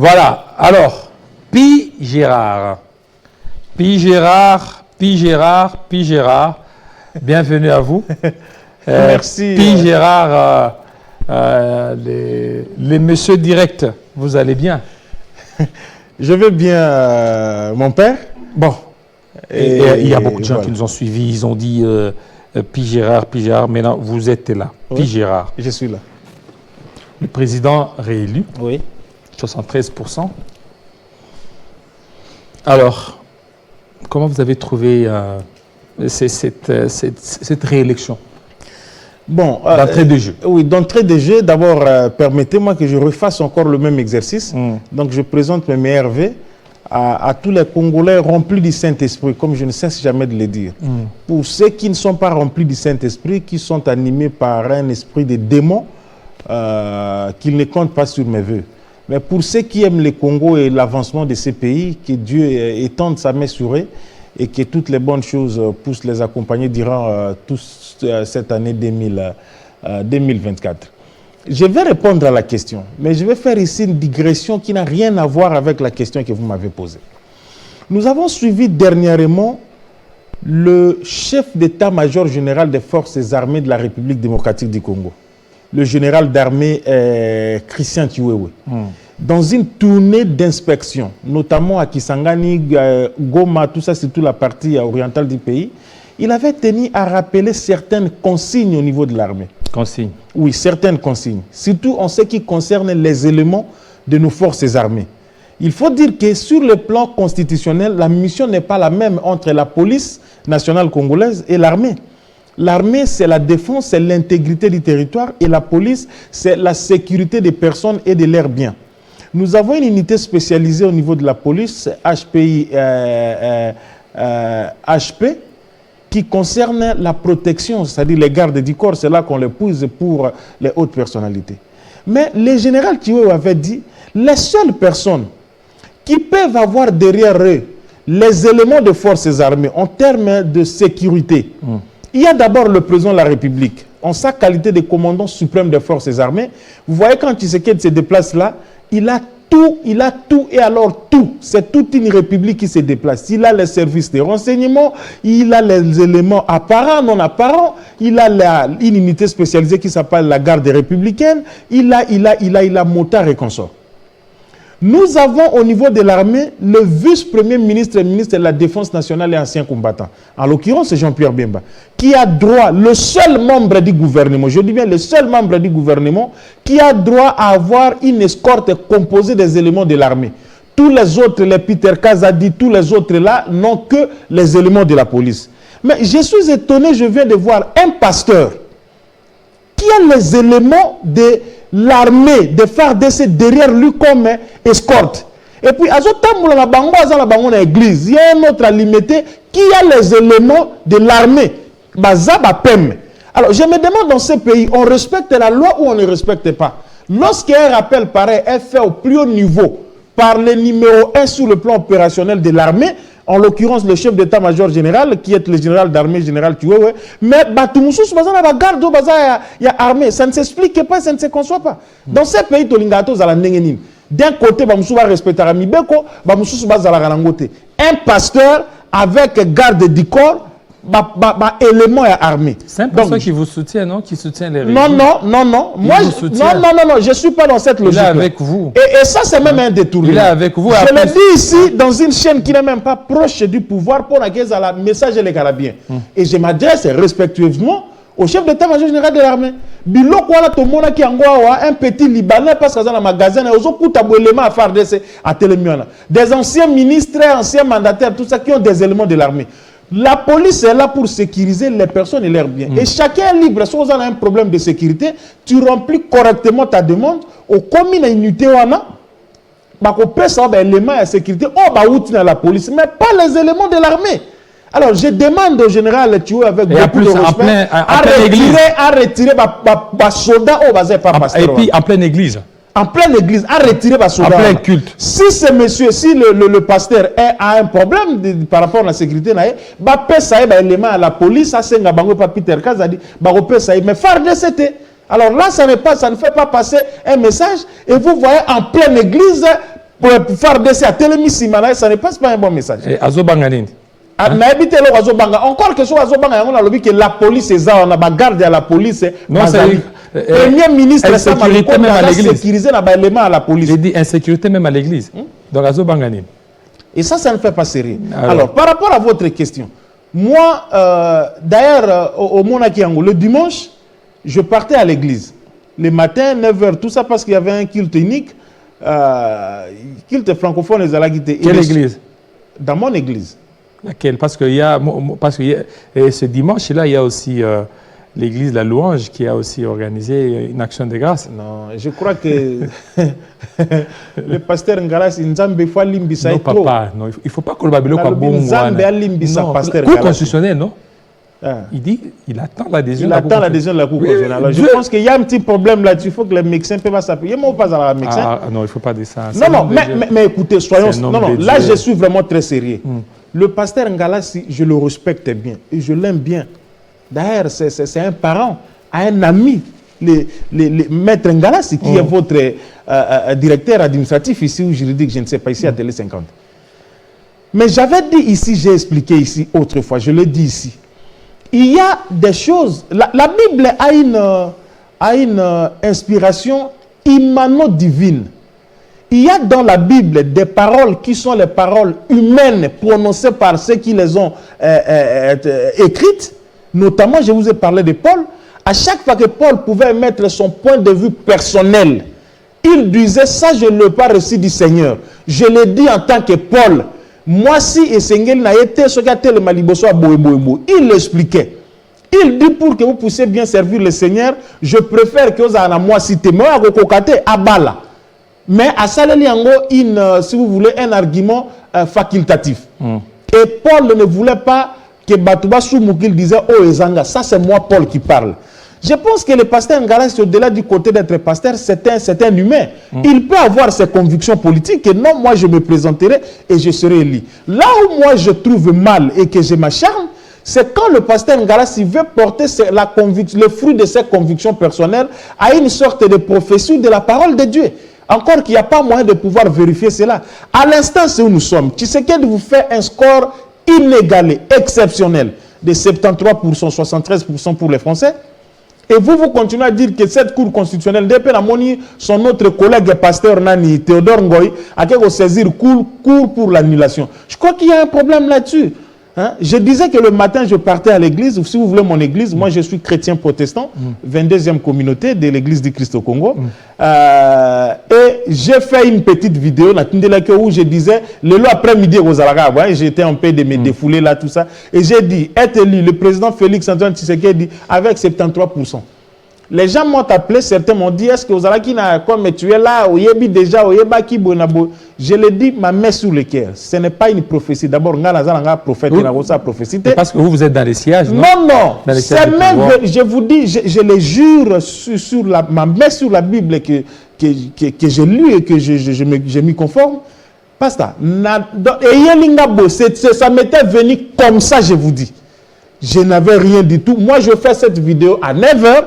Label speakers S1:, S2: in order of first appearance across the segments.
S1: Voilà, alors, Pi Gérard. Pi Gérard, bienvenue à vous.
S2: Merci.
S1: Pi Gérard, les messieurs directs, vous allez bien?
S2: Je vais bien, mon père.
S1: Bon, et il y a beaucoup de gens qui nous ont suivis, ils ont dit Pi Gérard, maintenant vous êtes là.
S2: Oui.
S1: Pi Gérard.
S2: Je suis là.
S1: Le président réélu.
S2: Oui.
S1: 73%. Alors, comment vous avez trouvé cette réélection?
S2: Bon,
S1: d'entrée de jeu.
S2: Oui, d'entrée de jeu, d'abord, permettez-moi que je refasse encore le même exercice. Donc, je présente mes meilleurs vœux à tous les Congolais remplis du Saint-Esprit, comme je ne cesse jamais de le dire. Pour ceux qui ne sont pas remplis du Saint-Esprit, qui sont animés par un esprit de démon, qu'ils ne comptent pas sur mes vœux. Mais pour ceux qui aiment le Congo et l'avancement de ces pays, que Dieu étende sa main sur eux et que toutes les bonnes choses puissent les accompagner durant cette année 2024. Je vais répondre à la question, mais je vais faire ici une digression qui n'a rien à voir avec la question que vous m'avez posée. Nous avons suivi dernièrement le chef d'état-major général des forces armées de la République démocratique du Congo, le général d'armée Christian Chiwewe, dans une tournée d'inspection, notamment à Kisangani, Goma, tout ça, c'est toute la partie orientale du pays. Il avait tenu à rappeler certaines consignes au niveau de l'armée.
S1: Consignes? Oui,
S2: certaines consignes. Surtout en ce qui concerne les éléments de nos forces armées. Il faut dire que sur le plan constitutionnel, la mission n'est pas la même entre la police nationale congolaise et l'armée. L'armée, c'est la défense, c'est l'intégrité du territoire, et la police, c'est la sécurité des personnes et de leurs biens. Nous avons une unité spécialisée au niveau de la police, HP, qui concerne la protection, c'est-à-dire les gardes du corps, c'est là qu'on les pousse pour les hautes personnalités. Mais le général Chiwewe avait dit, les seules personnes qui peuvent avoir derrière eux les éléments de forces armées en termes de sécurité, il y a d'abord le président de la République, en sa qualité de commandant suprême des forces armées. Vous voyez, quand Tshisekedi se déplace là, il a tout, et alors tout. C'est toute une république qui se déplace. Il a les services de renseignement, il a les éléments apparents, non apparents, il a une unité spécialisée qui s'appelle la garde républicaine, il a motard et consort. Nous avons au niveau de l'armée le vice-premier ministre et ministre de la Défense nationale et ancien combattant. En l'occurrence, c'est Jean-Pierre Bemba, qui a droit, le seul membre du gouvernement, je dis bien le seul membre du gouvernement, qui a droit à avoir une escorte composée des éléments de l'armée. Tous les autres, les Peter Kazadi, tous les autres là, n'ont que les éléments de la police. Mais je suis étonné, je viens de voir un pasteur qui a les éléments de l'armée de FARDC derrière lui comme escorte. Et puis, il y a un autre limité qui a les éléments de l'armée. Alors, je me demande, dans ces pays, on respecte la loi ou on ne respecte pas? Lorsqu'un rappel pareil est fait au plus haut niveau par le numéro 1 sur le plan opérationnel de l'armée, en l'occurrence le chef d'état-major général, qui est le général d'armée, général Chiwewe, mais il y a armée, ça ne s'explique pas, ça ne se conçoit pas. Dans ces pays, d'un côté, un pasteur avec garde du corps, élément armé.
S1: C'est un pasteur qui vous soutient, non? Qui soutient les régimes?
S2: Non. Moi, non, je ne suis pas dans cette logique.
S1: Il est avec vous.
S2: Et ça, c'est même un détournement.
S1: Il est avec vous.
S2: Je le dis ici, dans une chaîne qui n'est même pas proche du pouvoir, pour laquelle la message est les Carabiens. Et je m'adresse respectueusement au chef d'état-major général de l'armée. Biloko wala tomona ki angwa un petit Libanais parce que dans le magasin et aux éléments à faire à Télémiona. Des anciens ministres, anciens mandataires, tout ça qui ont des éléments de l'armée. La police est là pour sécuriser les personnes et leurs biens. Et chacun est libre. Si vous avez un problème de sécurité, tu remplis correctement ta demande. Au commune unité, on peut savoir l'élément de sécurité. On va outiller la police, mais pas les éléments de l'armée. Alors, je demande au général Chiwewe avec beaucoup de respect à retirer les soldats au bazar par pasteur.
S1: Et puis, en pleine église.
S2: En pleine église, à retirer les soldats.
S1: En plein culte.
S2: Si ce monsieur, si le pasteur a un problème par rapport à la sécurité, à la police, Peter Kazadi, mais FARDC. Alors là, ça ne fait pas passer un message. Et vous voyez, en pleine église, pour faire décès à Télémissimana, ça ne passe pas un bon message.
S1: Et Azobanganine.
S2: Encore que soit Azobanga, on a que la police est là, on a garde à la police.
S1: Non, c'est
S2: Premier ministre,
S1: ça m'a même à l'église.
S2: Sécuriser l'élément à la police.
S1: J'ai dit insécurité même à l'église. Donc Azobanganine.
S2: Et ça ne fait pas sérieux. Alors, par rapport à votre question, moi, d'ailleurs, au Monakiango, le dimanche, je partais à l'église. Le matin, 9h, tout ça parce qu'il y avait un culte unique. Culte francophone, les Alaguités.
S1: Quelle église?
S2: Dans mon église.
S1: Laquelle? Parce que ce dimanche-là, il y a aussi l'église La Louange qui a aussi organisé une action de grâce.
S2: Non, je crois que le pasteur Ngalas, Nzambe faut limbisa
S1: non,
S2: trop.
S1: Papa, non, il ne faut pas que le Babylone soit bon.
S2: Nzambe limbisa pasteur
S1: Cour
S2: Ngalas.
S1: constitutionnelle, non? Il dit, il attend l'adhésion.
S2: Il attend l'adhésion de la Cour constitutionnelle. Alors, je pense qu'il y a un petit problème là-dessus. Il faut que les médecins peuvent s'appuyer. Moi, pas à la médecin.
S1: Ah non, il ne faut pas dire ça.
S2: Non, mais écoutez, soyons. Non, là, je suis vraiment très sérieux. Le pasteur Ngalassi, je le respecte bien et je l'aime bien. D'ailleurs, c'est un parent, un ami, le maître Ngalassi, qui est votre directeur administratif ici ou juridique, je ne sais pas, ici à Télé 50. Mais j'avais dit ici, j'ai expliqué ici autrefois, je l'ai dit ici. Il y a des choses, la Bible a une inspiration immano-divine. Il y a dans la Bible des paroles qui sont les paroles humaines prononcées par ceux qui les ont écrites. Notamment, je vous ai parlé de Paul. À chaque fois que Paul pouvait mettre son point de vue personnel, il disait, ça je ne l'ai pas reçu du Seigneur. Je l'ai dit en tant que Paul. Moi, si et Seigneur n'a été ce qu'a été le maliboso à Boéboébo, il l'expliquait. Il dit, pour que vous puissiez bien servir le Seigneur, je préfère que vous ayez moi cité, moi, à Bala. Mais à Saleliango, si vous voulez, un argument facultatif. Et Paul ne voulait pas que Batouba Soumoukil disait, oh Ezanga, ça c'est moi Paul qui parle. Je pense que le pasteur Ngalas, au-delà du côté d'être pasteur, c'est un humain. Il peut avoir ses convictions politiques et non, moi je me présenterai et je serai élu. Là où moi je trouve mal et que je m'acharne, c'est quand le pasteur Ngalas veut porter le fruit de ses convictions personnelles à une sorte de prophétie de la parole de Dieu. Encore qu'il n'y a pas moyen de pouvoir vérifier cela. À l'instant où nous sommes, Tshisekedi vous fait un score inégalé, exceptionnel, de 73%, 73% pour les Français. Et vous continuez à dire que cette Cour constitutionnelle, depuis la monnaie, son autre collègue pasteur Nani, Théodore Ngoy, a qu'à saisir cour pour l'annulation. Je crois qu'il y a un problème là-dessus. Hein? Je disais que le matin, je partais à l'église, ou si vous voulez mon église, moi je suis chrétien protestant, 22e communauté de l'église du Christ au Congo. Et j'ai fait une petite vidéo où je disais, le après-midi aux Arabes, j'étais en paix de me défouler là, tout ça. Et j'ai dit, être élu, le président Félix Antoine Tshisekedi avec 73%. Les gens m'ont appelé, certains m'ont dit, est-ce que vous avez comme tu es là, déjà, je l'ai dit, ma main sur le cœur. Ce n'est pas une prophétie. D'abord, prophète,
S1: parce que vous êtes dans les sièges, non?
S2: Non. C'est même, je vous dis, je le jure ma main sur la Bible que j'ai lu et que je m'y conforme. Pasteur, ça m'était venu comme ça, je vous dis. Je n'avais rien du tout. Moi, je fais cette vidéo à 9h.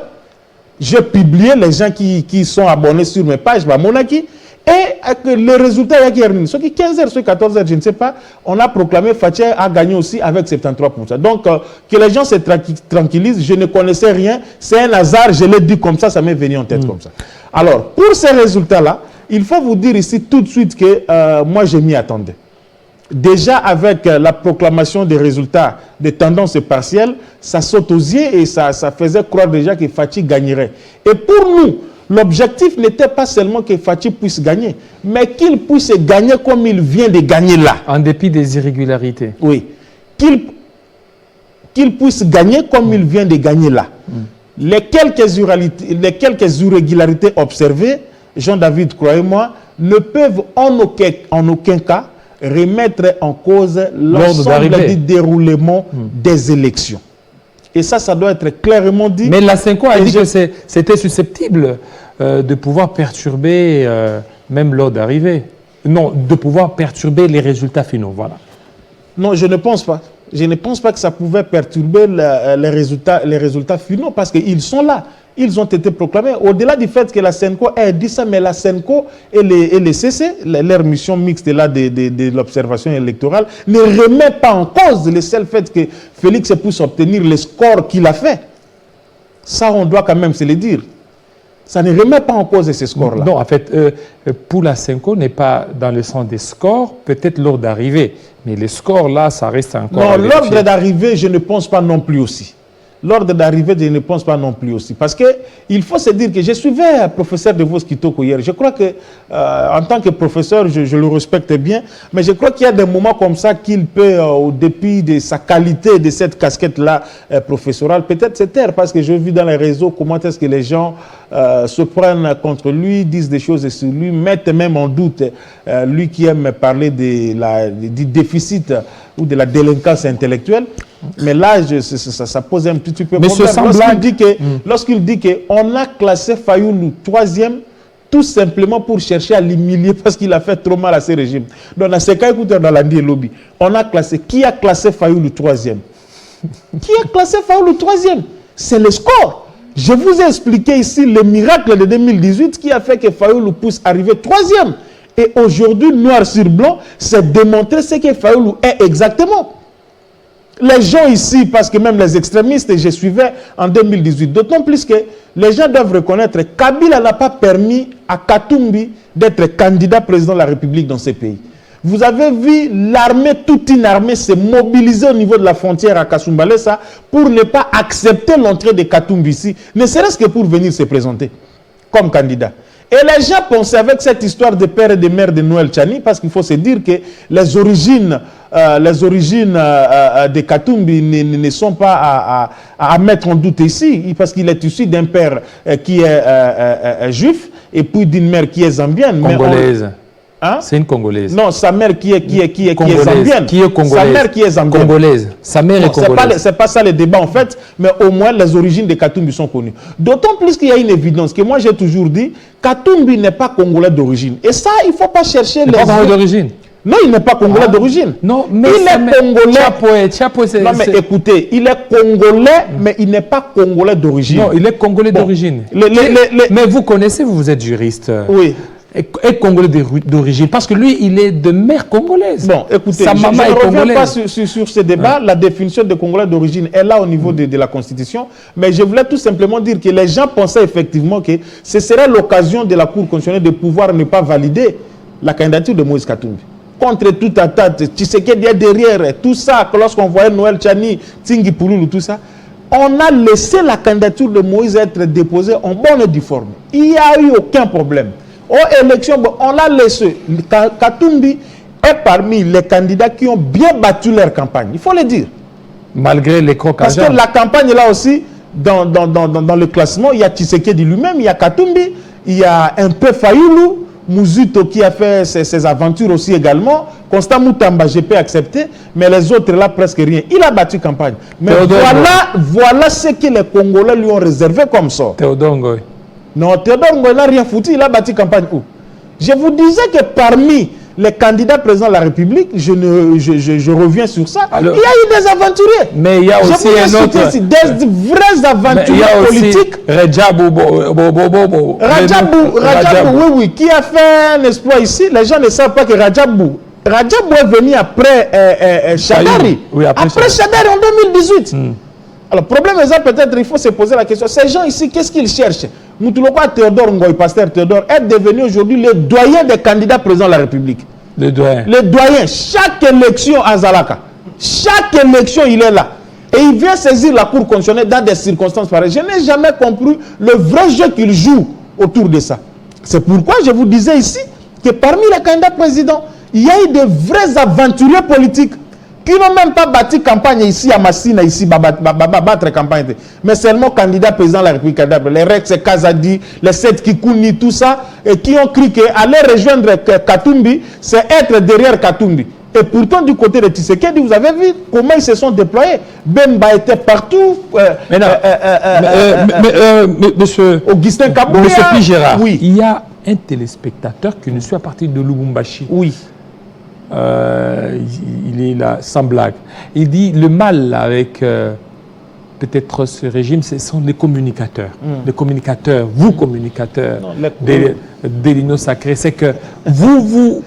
S2: J'ai publié les gens qui sont abonnés sur mes pages, Monaki, et le résultat, il y a qui 15h, 14h, je ne sais pas, on a proclamé Fatia a gagné aussi avec 73%. Donc, que les gens se tranquillisent, je ne connaissais rien, c'est un hasard, je l'ai dit comme ça m'est venu en tête comme ça. Alors, pour ces résultats-là, il faut vous dire ici tout de suite que moi, je m'y attendais. Déjà, avec la proclamation des résultats des tendances partielles, ça saute aux yeux et ça faisait croire déjà que Fathi gagnerait. Et pour nous, l'objectif n'était pas seulement que Fathi puisse gagner, mais qu'il puisse gagner comme il vient de gagner là.
S1: En dépit des irrégularités.
S2: Oui. Qu'il puisse gagner comme il vient de gagner là. Les quelques irrégularités observées, Jean-David, croyez-moi, ne peuvent en aucun cas remettre en cause l'ensemble du déroulement des élections. Et ça doit être clairement dit.
S1: Mais la Cinco a dit que c'était susceptible de pouvoir perturber, même lors d'arrivée. Non, de pouvoir perturber les résultats finaux, voilà.
S2: Non, je ne pense pas. Je ne pense pas que ça pouvait perturber les résultats finaux parce qu'ils sont là. ils ont été proclamés. Au-delà du fait que la Senco ait dit ça, mais la Senco et les CC, leur mission mixte là de l'observation électorale, ne remet pas en cause le seul fait que Félix puisse obtenir le score qu'il a fait. Ça, on doit quand même se le dire. Ça ne remet pas en cause ces scores-là.
S1: Non, en fait, pour la Senco, n'est pas dans le sens des scores, peut-être l'ordre d'arrivée. Mais les scores, là, ça reste encore...
S2: Non, l'ordre d'arrivée, je ne pense pas non plus aussi. L'ordre d'arrivée, je ne pense pas non plus aussi. Parce qu'il faut se dire que je suivais un professeur de Vos Kitoko hier. Je crois que, en tant que professeur, je le respecte bien. Mais je crois qu'il y a des moments comme ça qu'il peut, au dépit de sa qualité, de cette casquette-là professorale, peut-être se taire. Parce que je vis dans les réseaux comment est-ce que les gens se prennent contre lui, disent des choses sur lui, mettent même en doute lui qui aime parler du déficit ou de la délinquance intellectuelle. Mais là, ça pose un petit peu de problème. Lorsqu'il dit qu'on a classé Fayoulou 3e, tout simplement pour chercher à l'humilier parce qu'il a fait trop mal à ce régime. Donc, dans ce cas, écoutez, dans l'Andi et Lobby, on a classé. Qui a classé Fayoulou 3e? Qui a classé Fayoulou 3e? C'est le score. Je vous ai expliqué ici le miracle de 2018 qui a fait que Fayoulou puisse arriver 3e. Et aujourd'hui, noir sur blanc, c'est démontrer ce que Fayoulou est exactement. Les gens ici, parce que même les extrémistes, je suivais en 2018, d'autant plus que les gens doivent reconnaître que Kabila n'a pas permis à Katumbi d'être candidat président de la République dans ce pays. Vous avez vu l'armée, toute une armée se mobiliser au niveau de la frontière à Kasumbalesa pour ne pas accepter l'entrée de Katumbi ici, ne serait-ce que pour venir se présenter comme candidat. Et les gens pensaient avec cette histoire de père et de mère de Noël Tchani, parce qu'il faut se dire que les origines de Katumbi ne sont pas à mettre en doute ici, parce qu'il est issu d'un père qui est juif et puis d'une mère qui est zambienne.
S1: Congolaise. Hein? C'est une Congolaise.
S2: Non, sa mère qui est zambienne.
S1: Qui est congolaise.
S2: Sa mère qui est zambienne.
S1: Congolaise. Sa mère est congolaise.
S2: C'est pas ça le débat en fait, mais au moins les origines de Katumbi sont connues. D'autant plus qu'il y a une évidence que moi j'ai toujours dit, Katumbi n'est pas congolais d'origine. Et ça, il ne faut pas chercher les...
S1: Il n'est pas congolais d'origine.
S2: Non, il n'est pas congolais d'origine.
S1: Non, mais
S2: il est congolais.
S1: Non,
S2: mais écoutez, il est congolais, mais il n'est pas congolais d'origine.
S1: Non, il est congolais d'origine. Mais vous connaissez, vous êtes juriste.
S2: Oui.
S1: Est congolais d'origine, parce que lui, il est de mère congolaise.
S2: Bon, écoutez, je ne reviens pas sur ce débat. La définition de congolais d'origine est là au niveau de la Constitution. Mais je voulais tout simplement dire que les gens pensaient effectivement que ce serait l'occasion de la Cour constitutionnelle de pouvoir ne pas valider la candidature de Moïse Katumbi. Contre toute attaque, Tshisekedi est derrière, tout ça, lorsqu'on voyait Noël Tchani, Tingi Pouloulou, tout ça, on a laissé la candidature de Moïse être déposée en bonne et due forme. Il n'y a eu aucun problème. Aux élections, on l'a laissé. Katumbi est parmi les candidats qui ont bien battu leur campagne. Il faut le dire.
S1: Malgré les crocs.
S2: Parce que la campagne là aussi, dans le classement, il y a Tshisekedi lui-même, il y a Katumbi, il y a un peu Fayoulou, Mouzito qui a fait ses aventures aussi également, Constant Moutamba, je peux accepter, mais les autres là, presque rien. Il a battu campagne. Mais voilà ce que les Congolais lui ont réservé comme ça.
S1: Théodore Ngoy.
S2: Non, Théodore Ngoy n'a rien foutu, il a battu campagne où? Je vous disais que parmi les candidats présidents de la République, je reviens sur ça, alors, il y a eu des aventuriers.
S1: Mais il y a aussi un autre...
S2: des vrais aventuriers politiques. Rajabou, oui, qui a fait un exploit ici. Les gens ne savent pas que Rajabou est venu après Chadari. Oui, après Chadari en 2018. Alors, le problème est ça, peut-être, il faut se poser la question. Ces gens ici, qu'est-ce qu'ils cherchent? Moutouloka Théodore Ngoy, pasteur Théodore, est devenu aujourd'hui le doyen des candidats présidents de la République.
S1: Le doyen.
S2: Le doyen. Chaque élection à Zalaka, chaque élection, il est là. Et il vient saisir la Cour constitutionnelle dans des circonstances pareilles. Je n'ai jamais compris le vrai jeu qu'il joue autour de ça. C'est pourquoi je vous disais ici que parmi les candidats présidents, il y a eu de vrais aventuriers politiques qui n'ont même pas bâti campagne ici à Massina, ici, battre campagne. Mais seulement candidats présidents de la République, les Rex Kazadi, les 7 Kikouni, tout ça, et qui ont cru qu'aller rejoindre Katumbi, c'est être derrière Katumbi. Et pourtant, du côté de Tshisekedi, vous avez vu comment ils se sont déployés. Bemba était partout.
S1: Monsieur
S2: Augustin Kabouya.
S1: Monsieur Pigera,
S2: oui.
S1: Il y a un téléspectateur qui nous suit à partir de Lubumbashi.
S2: Oui.
S1: Il est là, sans blague. Il dit le mal avec peut-être ce régime, ce sont les communicateurs. Les communicateurs, vous communicateurs de l'Union sacrée, c'est que vous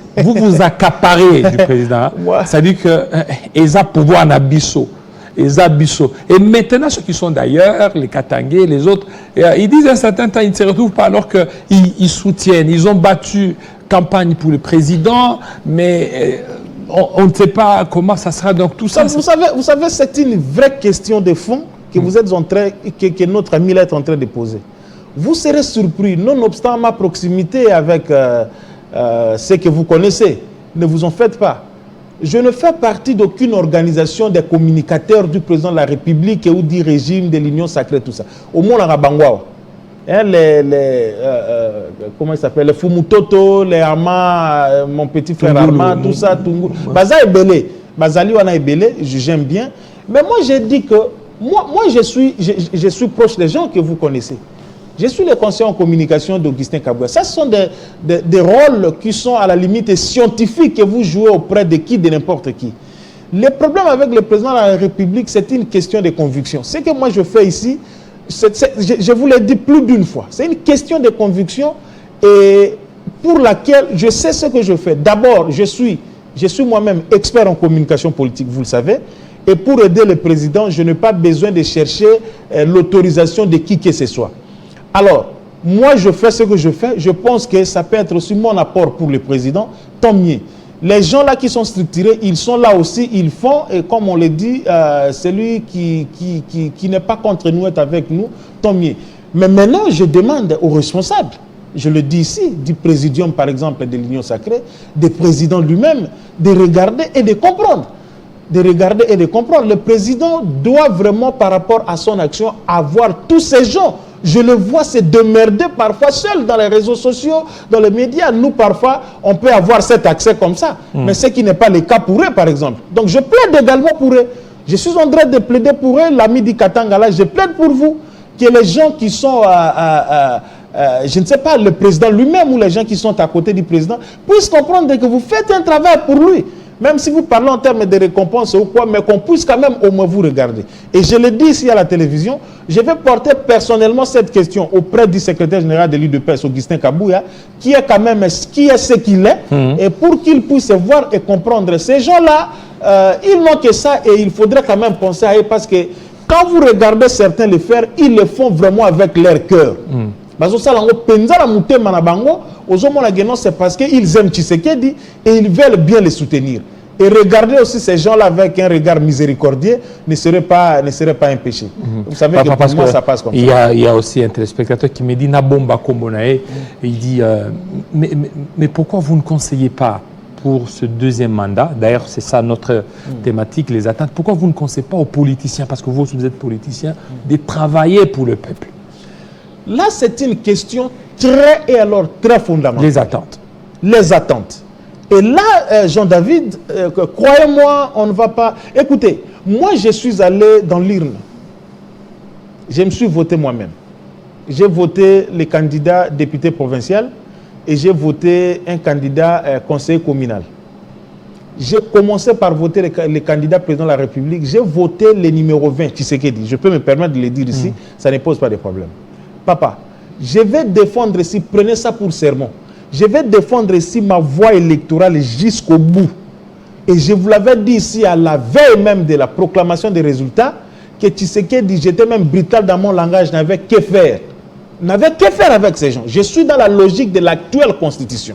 S1: accaparez du président. C'est-à-dire que ils ont pouvoir en abisso. Et maintenant, ceux qui sont d'ailleurs, les Katangais, les autres, ils disent à un certain temps, ils ne se retrouvent pas alors qu'ils soutiennent. Ils ont battu campagne pour le président, mais on ne sait pas comment ça sera. Donc tout ça.
S2: Vous savez, c'est une vraie question de fond que vous êtes en train, que notre ami là est en train de poser. Vous serez surpris, nonobstant ma proximité avec ceux que vous connaissez. Ne vous en faites pas. Je ne fais partie d'aucune organisation des communicateurs du président de la République ou du régime de l'Union sacrée, tout ça. Au moins, la Bangwao. Hein, comment il s'appelle? Les Fumutoto, les Ama, mon petit frère Arma, tout ça, Tungu. Baza est belé. Bazali wana est belé, j'aime bien. Mais moi, j'ai dit que moi je suis proche des gens que vous connaissez. Je suis le conseiller en communication d'Augustin Kabouya. Ça, ce sont des rôles qui sont à la limite scientifiques que vous jouez auprès de qui, de n'importe qui. Le problème avec le président de la République, c'est une question de conviction. Ce que moi je fais ici, je vous l'ai dit plus d'une fois, c'est une question de conviction et pour laquelle je sais ce que je fais. D'abord, je suis moi-même expert en communication politique, vous le savez. Et pour aider le président, je n'ai pas besoin de chercher l'autorisation de qui que ce soit. Alors, moi, je fais ce que je fais. Je pense que ça peut être aussi mon apport pour le président. Tant mieux. Les gens là qui sont structurés, ils sont là aussi, ils font. Et comme on le dit, celui qui n'est pas contre nous est avec nous. Tant mieux. Mais maintenant, je demande aux responsables, je le dis ici, du présidium par exemple de l'Union sacrée, des présidents lui-même, de regarder et de comprendre. De regarder et de comprendre. Le président doit vraiment, par rapport à son action, avoir tous ces gens. Je le vois se démerder parfois seul dans les réseaux sociaux, dans les médias. Nous, parfois, on peut avoir cet accès comme ça. Mais ce qui n'est pas le cas pour eux, par exemple. Donc, je plaide également pour eux. Je suis en train de plaider pour eux, l'ami du Katanga là. Je plaide pour vous, que les gens qui sont, je ne sais pas, le président lui-même ou les gens qui sont à côté du président, puissent comprendre que vous faites un travail pour lui. Même si vous parlez en termes de récompense ou quoi, mais qu'on puisse quand même au moins vous regarder. Et je le dis ici à la télévision, je vais porter personnellement cette question auprès du secrétaire général de l'UDPS, Augustin Kabouya, qui est quand même ce qu'il est, et pour qu'il puisse voir et comprendre. Ces gens-là, ils n'ont que ça et il faudrait quand même penser à eux parce que quand vous regardez certains le faire, ils le font vraiment avec leur cœur. C'est parce qu'ils aiment Tshisekedi et ils veulent bien les soutenir. Et regarder aussi ces gens-là avec un regard miséricordieux ne serait pas un péché. Vous savez que pour moi, ça passe comme ça.
S1: Il y a aussi un téléspectateur qui me dit Nabomba Kombonae. Il dit mais pourquoi vous ne conseillez pas pour ce deuxième mandat, d'ailleurs c'est ça notre thématique, les attentes, pourquoi vous ne conseillez pas aux politiciens, parce que vous êtes politiciens, de travailler pour le peuple?
S2: Là, c'est une question très fondamentale.
S1: Les attentes.
S2: Les attentes. Et là, Jean-David, croyez-moi, on ne va pas... Écoutez, moi, je suis allé dans l'urne. Je me suis voté moi-même. J'ai voté les candidats députés provinciaux et j'ai voté un candidat conseiller communal. J'ai commencé par voter les candidats président de la République. J'ai voté le numéro 20, Tshisekedi. Je peux me permettre de le dire ici, ça ne pose pas de problème. Papa, je vais défendre ici, prenez ça pour serment, je vais défendre ici ma voix électorale jusqu'au bout. Et je vous l'avais dit ici à la veille même de la proclamation des résultats, que Tshisekedi, j'étais même brutal dans mon langage, n'avait que faire. N'avait que faire avec ces gens. Je suis dans la logique de l'actuelle constitution.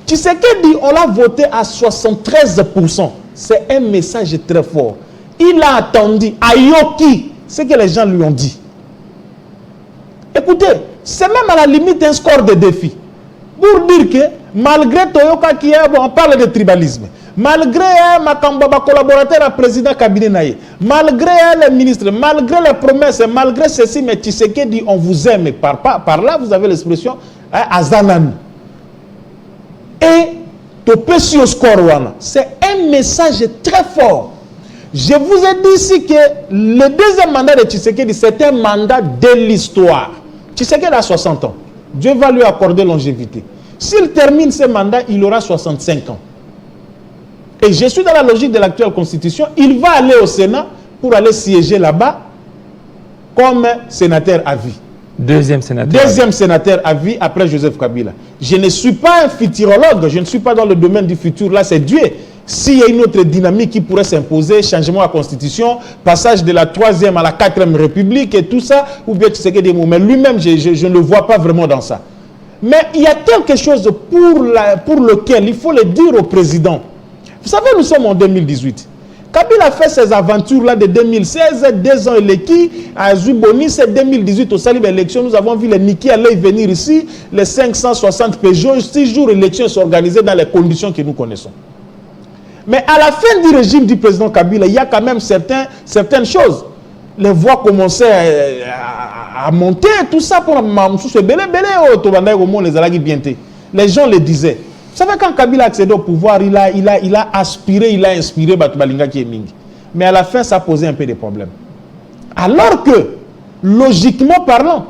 S2: Tshisekedi, on l'a voté à 73%. C'est un message très fort. Il a attendu à Yoki ce que les gens lui ont dit. Écoutez, c'est même à la limite un score de défi. Pour dire que, malgré Toyoka qui est, on parle de tribalisme, malgré ma collaborateur à président cabinet Naye, malgré les ministres, malgré les promesses, malgré ceci, mais Tshisekedi, on vous aime. Par là, vous avez l'expression Azanan. Et Topé sur score, c'est un message très fort. Je vous ai dit ici que le deuxième mandat de Tshisekedi, c'est un mandat de l'histoire. Tshisekedi a 60 ans. Dieu va lui accorder longévité. S'il termine ce mandat, il aura 65 ans. Et je suis dans la logique de l'actuelle constitution. Il va aller au Sénat pour aller siéger là-bas comme sénateur à vie.
S1: Deuxième sénateur.
S2: Deuxième sénateur à vie après Joseph Kabila. Je ne suis pas un futurologue, je ne suis pas dans le domaine du futur, là c'est Dieu. S'il y a une autre dynamique qui pourrait s'imposer, changement à la Constitution, passage de la 3e à la 4e République et tout ça, ou bien tu sais que des mots, mais lui-même, je ne le vois pas vraiment dans ça. Mais il y a quelque chose pour lequel il faut le dire au président. Vous savez, nous sommes en 2018. Kabila a fait ses aventures-là de 2016, 2 ans et l'équipe, à Zuboni, c'est 2018 au salut de l'élection. Nous avons vu les Niki aller venir ici, les 560 Peugeot, 6 jours d'élection s'organiser dans les conditions que nous connaissons. Mais à la fin du régime du président Kabila, il y a quand même certaines choses. Les voix commençaient à monter, tout ça pour les gens le disaient. Vous savez, quand Kabila a accédé au pouvoir, il a aspiré, il a inspiré Batubalinga qui est Mingi. Mais à la fin, ça posait un peu de problèmes. Alors que, logiquement parlant,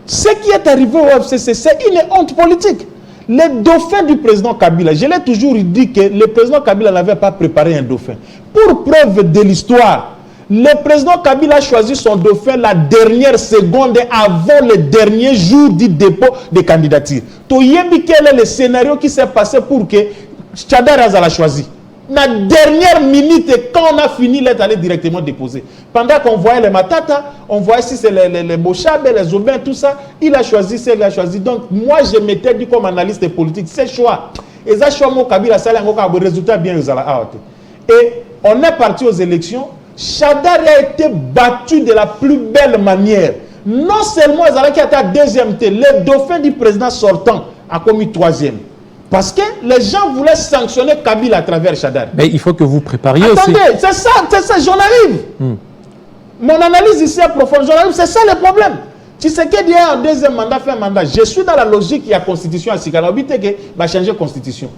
S2: ce qui est arrivé au FCC, c'est une honte politique. Les dauphins du président Kabila, je l'ai toujours dit que le président Kabila n'avait pas préparé un dauphin. Pour preuve de l'histoire, le président Kabila a choisi son dauphin la dernière seconde avant le dernier jour du dépôt de candidature. Quel est le scénario qui s'est passé pour que Tchadar Azala choisi? La dernière minute, quand on a fini, il est allé directement déposer. Pendant qu'on voyait les Matata, on voyait si c'est les Bochabe, les Aubin, tout ça, il a choisi, il a choisi. Donc, moi, je m'étais dit comme analyste politique, c'est choix. Et ça, choix, mon Kabila, ça a un résultat bien. Et on est parti aux élections. Tchadar a été battu de la plus belle manière. Non seulement Azala qui a été à 2e, le dauphin du président sortant a commis 3e. Parce que les gens voulaient sanctionner Kabila à travers Tchadar.
S1: Mais il faut que vous prépariez
S2: aussi.
S1: Attendez,
S2: c'est ça, j'en arrive. Mon analyse ici est profonde, j'en arrive, c'est ça le problème. Tu sais qu'il y a un 2e mandat, fait un mandat. Je suis dans la logique, il y a constitution à Sikala. Obité que va changer la constitution.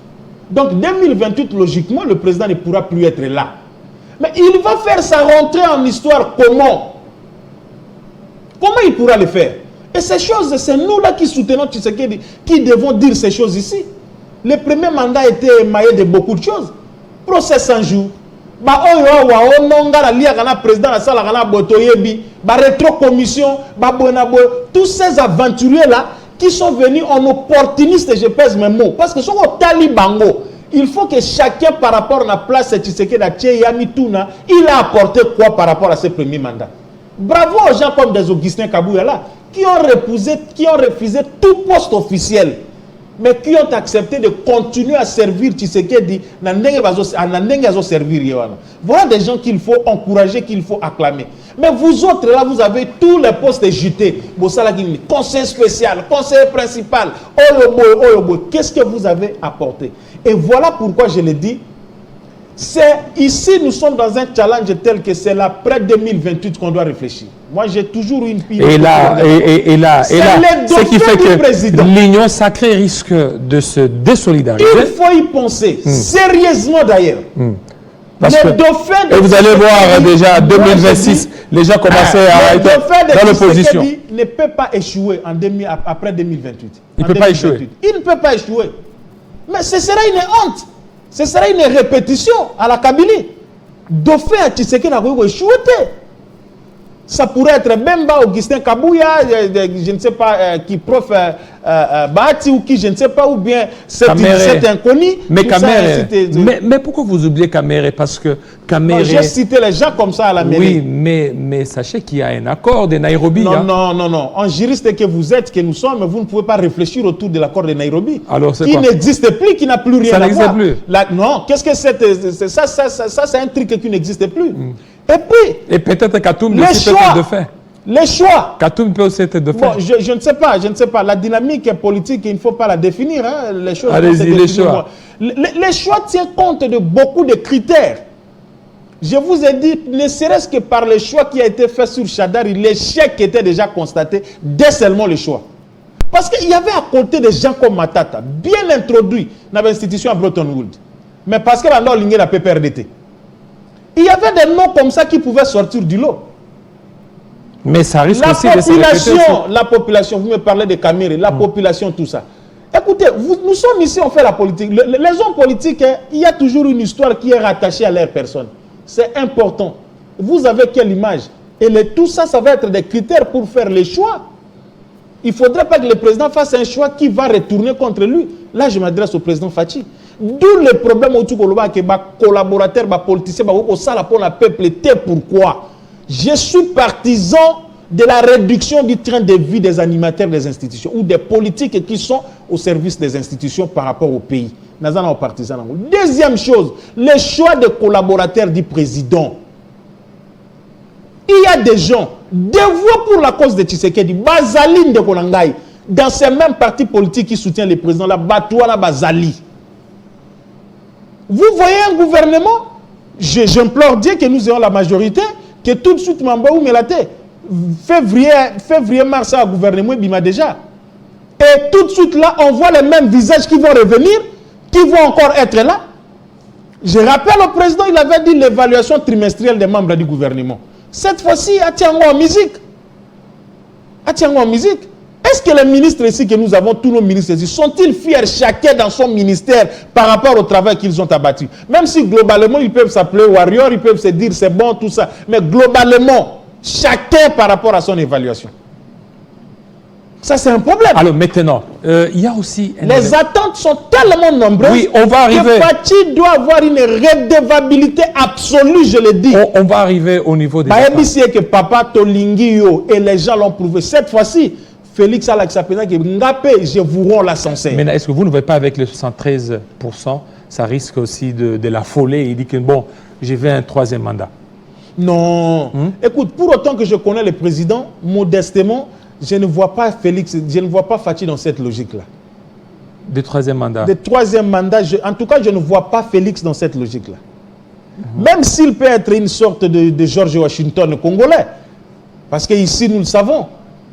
S2: Donc 2028, logiquement, le président ne pourra plus être là. Mais il va faire sa rentrée en histoire comment? Comment il pourra le faire? Et ces choses, c'est nous là qui soutenons Tshisekedi, qui devons dire ces choses ici. Le premier mandat était émaillé de beaucoup de choses. Procès 100 jours. Président rétro-commission, tous ces aventuriers-là qui sont venus en opportunistes, je pèse mes mots. Parce que ce sont au talibango. Il faut que chacun, par rapport à la place de Tshisekedi, il a apporté quoi par rapport à ce premier mandat. Bravo aux gens comme des Augustin Kabouya là, qui ont refusé tout poste officiel, mais qui ont accepté de continuer à servir Tshisekedi à servir. Voilà des gens qu'il faut encourager, qu'il faut acclamer. Mais vous autres là, vous avez tous les postes jetés. Conseil spécial, conseiller principal, Oyobo. Qu'est-ce que vous avez apporté? Et voilà pourquoi je le dis. C'est ici, nous sommes dans un challenge tel que c'est l'après 2028 qu'on doit réfléchir. Moi, j'ai toujours une pile.
S1: Et là, ce qui fait que l'Union sacrée risque de se désolidariser.
S2: Il faut y penser, sérieusement d'ailleurs.
S1: Parce que, et vous allez voir déjà, 2026, les gens commençaient à être dans l'opposition.
S2: Il ne peut pas échouer après 2028.
S1: Il ne peut pas échouer.
S2: Il ne peut pas échouer. Mais ce sera une honte. Ce sera une répétition à la Kabylie. Dauphin à Tshisekedi n'a pas échoué. Ça pourrait être Bemba, Augustin Kabouya, je ne sais pas qui prof Bahati ou qui je ne sais pas, ou bien cet inconnu.
S1: Mais pourquoi vous oubliez Kamere? Parce que Kamere...
S2: J'ai cité les gens comme ça à la mairie.
S1: Oui, mais sachez qu'il y a un accord de Nairobi.
S2: Non. En juriste que vous êtes, que nous sommes, vous ne pouvez pas réfléchir autour de l'accord de Nairobi.
S1: Alors c'est
S2: quoi? Qui n'existe plus, qui n'a plus rien à voir.
S1: Ça n'existe plus.
S2: Non, qu'est-ce que c'est? Ça, c'est un truc qui n'existe plus. Et puis,
S1: et peut-être Katoum aussi peut être de fait.
S2: Les choix.
S1: Katoum peut aussi être de fait.
S2: Bon, je ne sais pas. La dynamique politique, il ne faut pas la définir. Hein. Les choses.
S1: Allez-y, les choix.
S2: Les choix tiennent compte de beaucoup de critères. Je vous ai dit, ne serait-ce que par le choix qui a été fait sur Tchadar, l'échec était déjà constaté dès seulement le choix. Parce qu'il y avait à côté des gens comme Matata, bien introduits dans l'institution à Bretton Woods. Mais parce que maintenant, il y a la PPRDT. Il y avait des noms comme ça qui pouvaient sortir du lot.
S1: Mais ça risque aussi de se répéter.
S2: La population, vous me parlez de Kamere, la population, tout ça. Écoutez, nous sommes ici, on fait la politique. Les hommes politiques, il y a toujours une histoire qui est rattachée à leur personne. C'est important. Vous avez quelle image? Et tout ça, ça va être des critères pour faire les choix. Il ne faudrait pas que le président fasse un choix qui va retourner contre lui. Là, je m'adresse au président Fachi. D'où le problème autour de que les collaborateurs, les politiciens, le peuple était pourquoi. Je suis partisan de la réduction du train de vie des animateurs des institutions ou des politiques qui sont au service des institutions par rapport au pays. Deuxième chose, le choix des collaborateurs du président. Il y a des gens dévoués pour la cause de Tshisekedi, Bazaline de Konangai, dans ces mêmes partis politiques qui soutiennent le président, la Batouana Bazali. Vous voyez un gouvernement, j'implore Dieu que nous ayons la majorité, que tout de suite, Mambaou Melate, février, mars, un gouvernement, Bima déjà. Et tout de suite là, on voit les mêmes visages qui vont revenir, qui vont encore être là. Je rappelle au président, il avait dit l'évaluation trimestrielle des membres du gouvernement. Cette fois-ci, à Tiango en musique. Est-ce que les ministres ici que nous avons, tous nos ministres ici, sont-ils fiers chacun dans son ministère par rapport au travail qu'ils ont abattu? Même si globalement, ils peuvent s'appeler warriors, ils peuvent se dire c'est bon, tout ça. Mais globalement, chacun par rapport à son évaluation. Ça, c'est un problème.
S1: Alors maintenant, il y a aussi...
S2: Les attentes sont tellement nombreuses,
S1: oui, on va arriver.
S2: Que Fachi doit avoir une redevabilité absolue, je le dis.
S1: On va arriver au niveau des...
S2: que Papa Tolingio et les gens l'ont prouvé. Cette fois-ci, Félix Alaksapena, je vous rends la sincère.
S1: Mais est-ce que vous ne voyez pas avec les 73%, ça risque aussi de l'affoler? Il dit que bon, j'ai fait un troisième mandat.
S2: Non. Écoute, pour autant que je connais le président, modestement, je ne vois pas Félix, je ne vois pas Fachi dans cette logique-là.
S1: De troisième mandat?
S2: De troisième mandat, en tout cas, je ne vois pas Félix dans cette logique-là. Même s'il peut être une sorte de George Washington congolais. Parce qu'ici, nous le savons.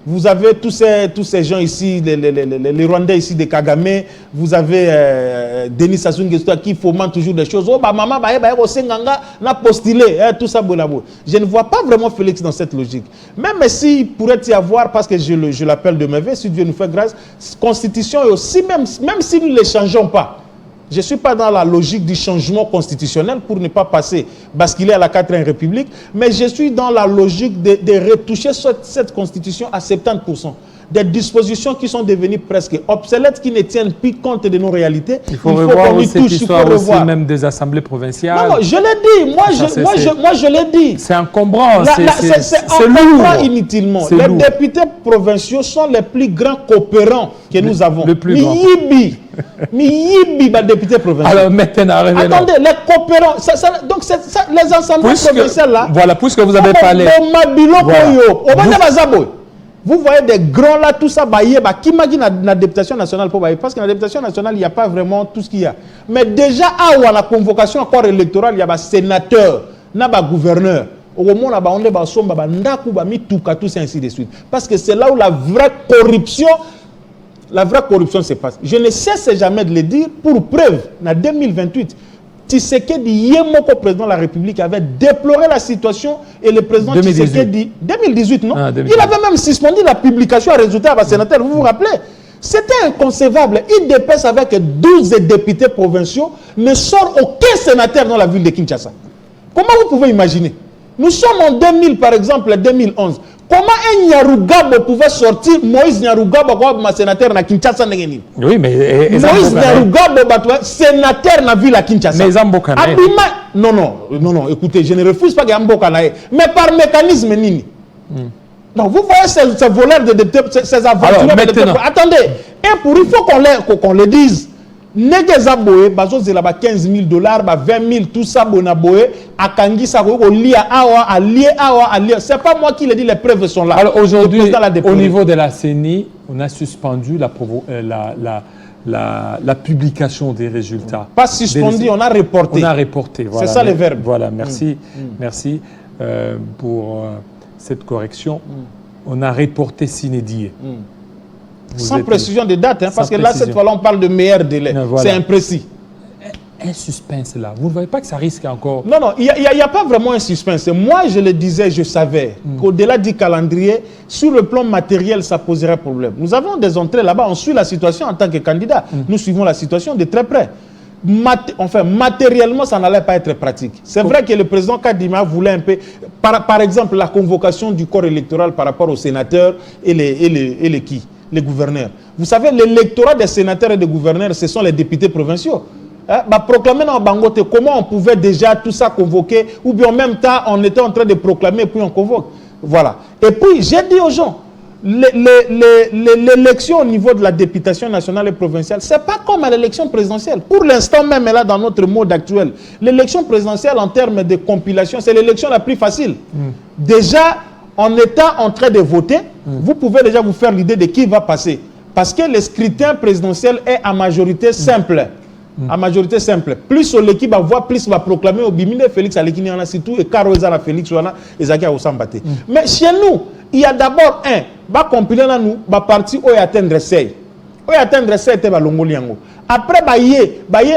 S2: Vous avez tous ces gens ici, les Rwandais ici de Kagame, vous avez Denis Sassou Nguesso qui fomente toujours des choses. Oh, bah, maman, n'a postulé, tout ça, bonabo. Je ne vois pas vraiment Félix dans cette logique. Même s'il pourrait y avoir, parce que je l'appelle de mes vœux, si Dieu nous fait grâce, constitution et aussi, même si nous ne les changeons pas, je ne suis pas dans la logique du changement constitutionnel pour ne pas basculer à la 4e République, mais je suis dans la logique de retoucher cette constitution à 70%. Des dispositions qui sont devenues presque obsolètes, qui ne tiennent plus compte de nos réalités.
S1: Il faut revoir cette histoire aussi même des assemblées provinciales.
S2: Non, je l'ai dit. Moi, je l'ai dit.
S1: C'est encombrant.
S2: C'est encombrant inutilement. Les députés provinciaux sont les plus grands coopérants que nous avons.
S1: Le plus grand.
S2: Miyibi, député provincial.
S1: Alors maintenant,
S2: attendez, les coopérants, donc les assemblées provinciales là.
S1: Voilà, puisque vous avez parlé.
S2: Vous voyez des grands là, tout ça, qui imagine la députation nationale pour parce que la députation nationale, il n'y a pas vraiment tout ce qu'il y a. Mais déjà, à la convocation encore électorale, il y a des sénateurs, il y a des gouverneurs. Au moment où on est tout ça, ainsi de suite. Parce que c'est là où la vraie corruption se passe. Je ne cesse jamais de le dire, pour preuve, en 2028, Tshisekedi Yemoko, président de la République, avait déploré la situation et le président
S1: 2018.
S2: Tshisekedi... 2018, non
S1: 2018.
S2: Il avait même suspendu la publication à résultat à sénateur, vous vous rappelez? C'était inconcevable. IDPS avec 12 députés provinciaux ne sort aucun sénateur dans la ville de Kinshasa. Comment vous pouvez imaginer? Nous sommes en 2000, par exemple, 2011. Comment un Nyarugabo pouvait sortir Moïse Nyarugabo comme sénateur na Kinshasa?
S1: Oui, mais...
S2: Moïse Nyarugabo, sénateur na ville à Kinshasa.
S1: Mais Zamboka
S2: non, écoutez, je ne refuse pas qu'il y ait Zamboka. Mais par mécanisme, nini. Donc vous voyez ces voleurs de députés, ces aventuriers de députés. Attendez, il faut qu'on le dise. Negeza boye, bazo zelaba 15 000 $, 20 000, tout ça, bonaboye, akangi sa ko lia awa, allié. C'est pas moi qui le dis, les preuves sont là.
S1: Alors aujourd'hui, au niveau de la CENI, on a suspendu la publication des résultats.
S2: Pas suspendu, on a reporté.
S1: On a reporté, voilà.
S2: C'est ça le verbe.
S1: Voilà, merci. Merci pour cette correction. On a reporté sine die.
S2: Sans précision de date, parce que là, cette fois-là, on parle de meilleur délai. Voilà. C'est imprécis.
S1: Un suspense là. Vous ne voyez pas que ça risque encore?
S2: Non, il n'y a pas vraiment un suspense. Moi, je le disais, je savais qu'au-delà du calendrier, sur le plan matériel, ça poserait problème. Nous avons des entrées là-bas, on suit la situation en tant que candidat. Nous suivons la situation de très près. enfin, matériellement, ça n'allait pas être pratique. C'est vrai que le président Kadima voulait un peu, par exemple, la convocation du corps électoral par rapport aux sénateurs et les gouverneurs. Vous savez, l'électorat des sénateurs et des gouverneurs, ce sont les députés provinciaux. Proclamer dans Bangote, comment on pouvait déjà tout ça convoquer, ou bien en même temps, on était en train de proclamer et puis on convoque. Voilà. Et puis, j'ai dit aux gens, l'élection au niveau de la députation nationale et provinciale, ce n'est pas comme à l'élection présidentielle. Pour l'instant même, là, dans notre mode actuel, l'élection présidentielle en termes de compilation, c'est l'élection la plus facile. Déjà, en étant en train de voter, vous pouvez déjà vous faire l'idée de qui va passer. Parce que le scrutin présidentiel est à majorité simple. À majorité simple. Plus l'équipe va voir, plus va proclamer au Bimine Félix Alekini Anasitou et Karo Ezara Félix Wana et Zaki Osambate. Mais chez nous, il y a d'abord va compiler dans nous, va partir où atteindre 6. Où atteindre 6 était Longoliango. Après,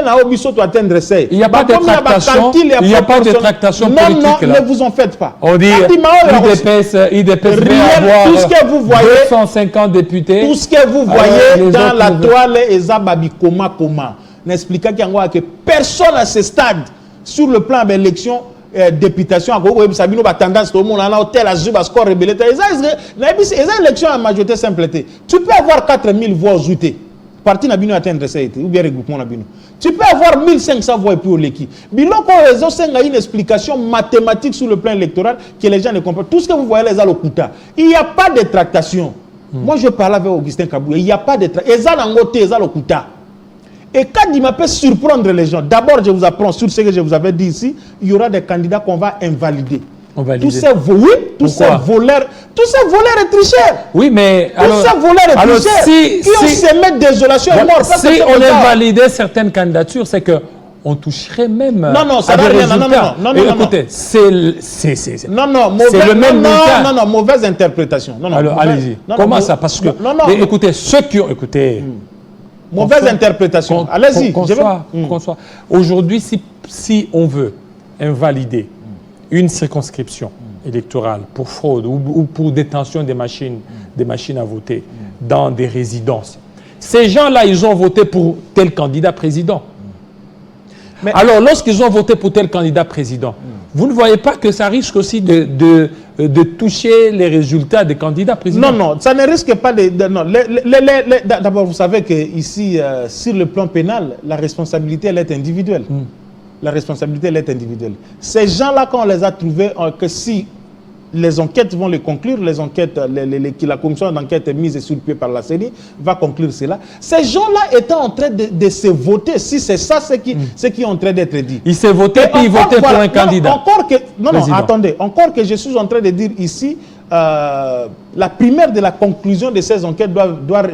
S2: na obiso to atteindre 6.
S1: Il n'y a pas de tractation. Il n'y a pas de tractation politique.
S2: Non, ne vous en faites pas.
S1: On dit IDPS
S2: tout ce que vous voyez,
S1: 250 députés.
S2: Tout ce que vous voyez dans la toile Ezababi Koma. N'expliquant que personne à ce stade, sur le plan de l'élection, députation, Sabino a tendance tout le monde a tel azub, score rebelle. Les élections à majorité simpleté. Tu peux avoir 4000 voix aux UT. Parti n'a pas atteindre ça, ou bien regroupement n'a pas. Tu peux avoir 1500 voix pour l'équipe. Bilon réseau, c'est une explication mathématique sur le plan électoral que les gens ne comprennent. Tout ce que vous voyez, les Alokuta, il n'y a pas de tractation. Moi, je parlais avec Augustin Kabou, il n'y a pas de tractation. Les Alokuta. Et quand il peut surprendre les gens, d'abord, je vous apprends sur ce que je vous avais dit ici, il y aura des candidats qu'on va invalider. Tous ces voleurs et tricheurs.
S1: Oui, mais
S2: tous ces voleurs et tricheurs qui ont semé désolation et mort.
S1: Si on invalidait certaines candidatures, c'est que on toucherait même à des résultats.
S2: Non,
S1: écoutez, c'est le même bulletin.
S2: Non, mauvaise interprétation.
S1: Alors, allez-y. Comment ça? Parce que, écoutez, ceux qui ont... Écoutez...
S2: Mauvaise interprétation. Allez-y.
S1: Aujourd'hui, si on veut invalider une circonscription électorale pour fraude ou pour détention des machines à voter dans des résidences, ces gens-là, ils ont voté pour tel candidat président. Mais alors, lorsqu'ils ont voté pour tel candidat président, vous ne voyez pas que ça risque aussi de toucher les résultats des candidats présidents?
S2: Non, ça ne risque pas de... D'abord, vous savez qu'ici, sur le plan pénal, la responsabilité, elle est individuelle. La responsabilité, elle est individuelle. Ces gens-là, quand on les a trouvés, que si les enquêtes vont les conclure, les enquêtes, la commission d'enquête mise sur pied par la CENI va conclure cela. Ces gens-là étaient en train de se voter, si c'est ça ce qui est en train d'être dit.
S1: Ils se votaient puis ils votaient pour un candidat.
S2: Attendez, encore que je suis en train de dire ici, la primaire de la conclusion de ces enquêtes doit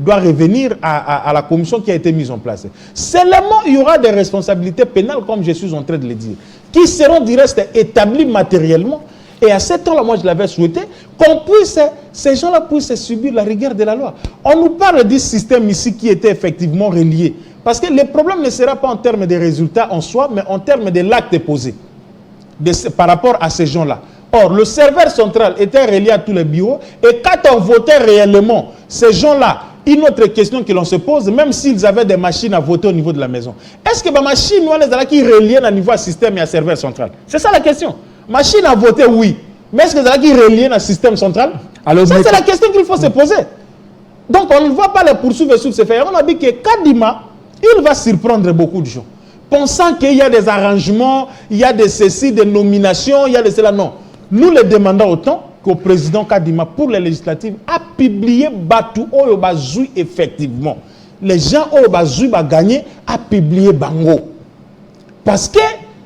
S2: revenir à la commission qui a été mise en place. Seulement, il y aura des responsabilités pénales, comme je suis en train de le dire, qui seront du reste établies matériellement. Et à ce temps-là, moi, je l'avais souhaité ces gens-là puissent subir la rigueur de la loi. On nous parle du système ici qui était effectivement relié. Parce que le problème ne sera pas en termes de résultats en soi, mais en termes de l'acte posé par rapport à ces gens-là. Or, le serveur central était relié à tous les bureaux. Et quand on votait réellement, ces gens-là, une autre question que l'on se pose, même s'ils avaient des machines à voter au niveau de la maison, est-ce que les machines, nous, les qui relient à niveau système et à serveur central? C'est ça la question. Machine à voter, oui. Mais est-ce que c'est qui relient à système central? Alors, ça, c'est la question qu'il faut se poser. Donc, on ne va pas les poursuivre sur ce fait. On a dit que Kadima, il va surprendre beaucoup de gens. Pensant qu'il y a des arrangements, il y a des ceci, des nominations, il y a de cela. Non. Nous les demandons autant qu'au président Kadima, pour les législatives, a publié Batou Oyobazoui effectivement. Les gens Oyobazoui va gagner, a publié Bango. Parce que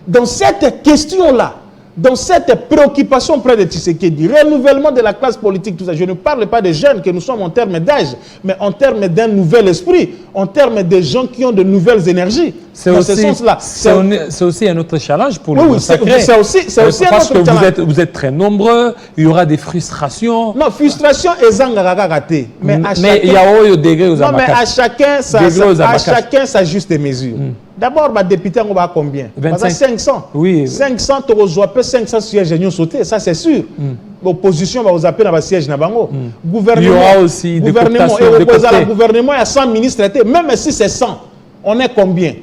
S2: dans cette question-là, dans cette préoccupation près de Tshisekedi, renouvellement de la classe politique, tout ça, je ne parle pas des jeunes que nous sommes en termes d'âge, mais en termes d'un nouvel esprit, en termes de gens qui ont de nouvelles énergies.
S1: C'est aussi un autre challenge pour le sacré.
S2: C'est aussi un autre challenge.
S1: Parce que vous êtes très nombreux, il y aura des frustrations.
S2: Non, frustration et zangaragarate. Mais
S1: il y a au degré aux
S2: mais à chacun sa juste mesure. D'abord, les députés, on va combien? 500.
S1: Oui.
S2: 500, tu as 500 sièges à sauter, ça c'est sûr. L'opposition va vous appeler dans le siège.
S1: Il y aura aussi des cooptations de côté.
S2: Le gouvernement, il y a 100 ministres. Même si c'est 100, on est combien?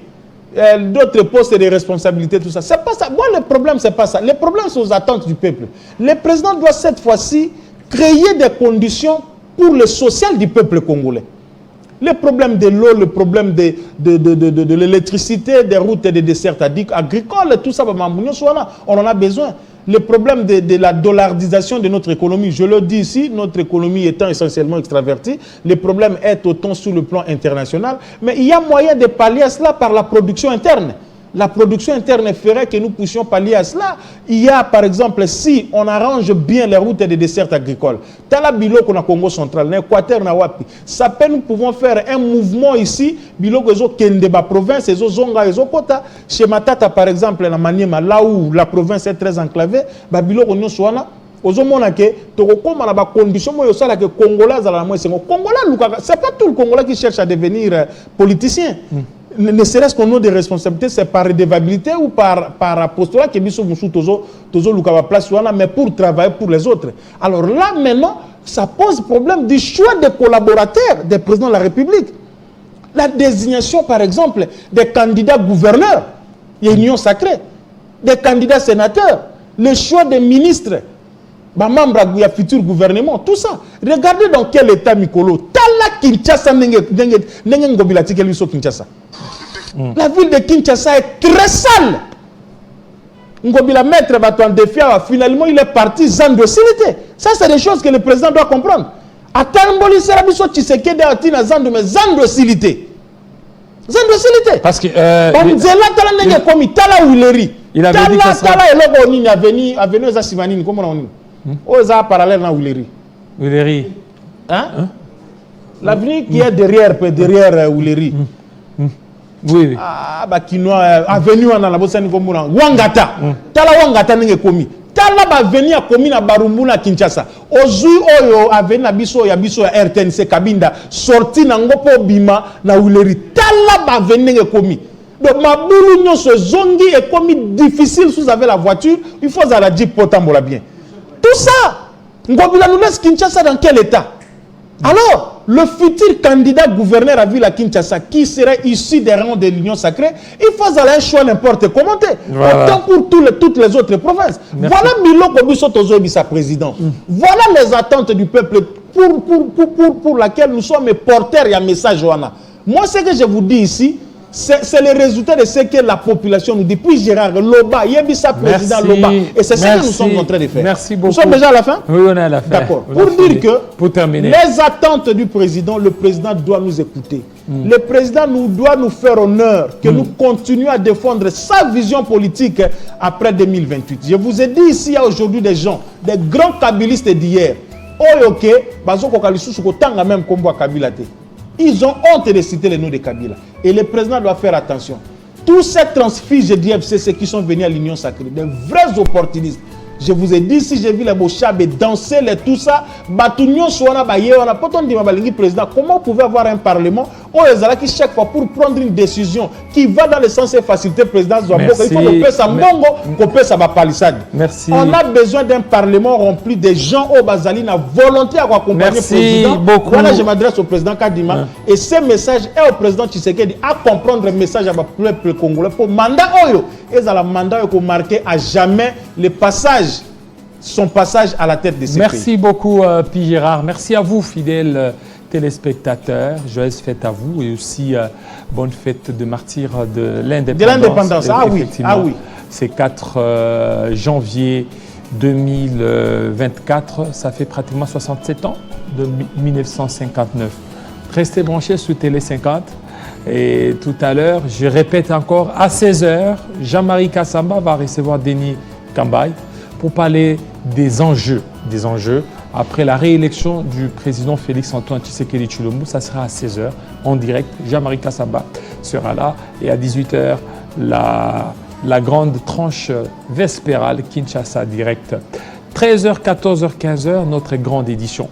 S2: d'autres postes de responsabilité, tout ça. C'est pas ça. Moi, le problème, c'est pas ça. Le problème, c'est aux attentes du peuple. Le président doit cette fois-ci créer des conditions pour le social du peuple congolais. Le problème de l'eau, le problème de l'électricité, des routes et des desserts agricoles, tout ça, on en a besoin. Le problème de la dollardisation de notre économie, je le dis ici, notre économie étant essentiellement extravertie, le problème est autant sur le plan international, mais il y a moyen de pallier à cela par la production interne. La production interne ferait que nous puissions pallier à cela. Il y a, par exemple, si on arrange bien les routes et les desserts agricoles, Tala Bilo qu'on a Congo central, l'Équateur, ça peut, nous pouvons faire un mouvement ici, Bilo Kezo Kendeba province, Ezo Zonga, Ezo Kota, chez Matata, par exemple, la Maniema, là où la province est très enclavée, Bilo Konyo Soana, ozomona ke tokokoma na ba condition moyo sala que congolais za la moyo congolais c'est pas tout le congolais qui cherche à devenir politicien. Ne serait-ce qu'au nom des responsabilités, c'est par redevabilité ou par apostolat que biso musu tozo lukaba place mais pour travailler pour les autres. Alors là maintenant, ça pose problème du choix des collaborateurs des présidents de la République. La désignation par exemple des candidats gouverneurs, il y a une union sacrée, des candidats sénateurs, le choix des ministres, membres du futur gouvernement, tout ça. Regardez dans quel état Mikolo. Tala Kinshasa Ngobilati Kinshasa. La ville de Kinshasa est très sale. Ngobila maître en défi, finalement il est parti sans docilité. Ça c'est des choses que le président doit comprendre. Atamboli Serabiso Tshisekedi Atina Zando, mais sans docilité. Sans docilité. Parce que il avait dit que ça. Avenue Zasimanini, comment on dit? Oza parallèle na Ouleri.
S1: Ouleri.
S2: Hein? L'avenue qui est derrière Ouleri.
S1: Oui.
S2: Ah, bah, avenue en Alabosani Komuna. Wangata. Tala Wangata n'est komi. Tala ba avenue a komi na Barumbuna Kinshasa. Ozu oyo avenue na biso ya RTNC Kabinda. Sorti na ngopo bima na Ouleri. Tala ba avenue n'est komi. Donc ma boulou nyon se zongi est komi difficile si vous avez la voiture. Il faut à la Jeep potambola bien. Tout ça. Ngobila nous laisse Kinshasa dans quel état? Alors, le futur candidat gouverneur à ville à Kinshasa, qui serait issu des rangs de l'Union sacrée, il faut aller un choix n'importe comment. Autant pour toutes les autres provinces. Merci. Voilà Milo Kobuso Tozo Bisa président. Voilà les attentes du peuple pour laquelle nous sommes porteurs et un message. Moi, ce que je vous dis ici, c'est le résultat de ce que la population nous dit. Puis Gérard Loba, Yebisa président Loba. Et c'est ce que nous sommes en train de faire.
S1: Merci beaucoup.
S2: Nous sommes déjà à la fin?
S1: Oui, on est à la fin.
S2: D'accord. Pour dire que les attentes du président, le président doit nous écouter. Le président doit nous faire honneur que nous continuions à défendre sa vision politique après 2028. Je vous ai dit ici, il y a aujourd'hui des gens, des grands kabylistes d'hier. Oyoke, Bazoko Kalisou, Sukotanga même Kombo Kabilate. Ils ont honte de citer les noms de Kabila. Et le président doit faire attention. Tous ces transfuges de FCC qui sont venus à l'Union sacrée, des vrais opportunistes. Je vous ai dit, si j'ai vu les Bochabe danser, tout ça, comment vous pouvez avoir un parlement qui chaque fois pour prendre une décision qui va dans le sens de faciliter le président Zouambo, il faut qu'on paie sa mongo, qu'on paie sa palissade.
S1: Merci.
S2: On a besoin d'un parlement rempli de gens au Bazali, la volonté à accompagner le président.
S1: Beaucoup.
S2: Voilà, je m'adresse au président Kadima. Et ce message est au président Tshisekedi à comprendre le message à peuple congolais pour mandat Oyo. Et ça le mandat pour marquer à jamais le passage. Son passage à la tête de ces pays.
S1: Merci beaucoup, Pi Gérard. Merci à vous, fidèles téléspectateurs. Joyeuse fête à vous et aussi bonne fête de martyr de l'indépendance. De
S2: l'indépendance, ah oui, ah oui.
S1: C'est 4 janvier 2024, ça fait pratiquement 67 ans, de 1959. Restez branchés sur Télé 50. Et tout à l'heure, je répète encore, à 16h, Jean-Marie Kassamba va recevoir Denis Kambaye pour parler des enjeux après la réélection du président Félix-Antoine Tshisekedi Tshilombo. Ça sera à 16h en direct. Jean-Marie Kassamba sera là et à 18h, la grande tranche vespérale Kinshasa direct. 13h, 14h, 15h, notre grande édition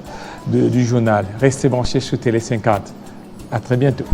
S1: du journal. Restez branchés sur Télé 50. À très bientôt.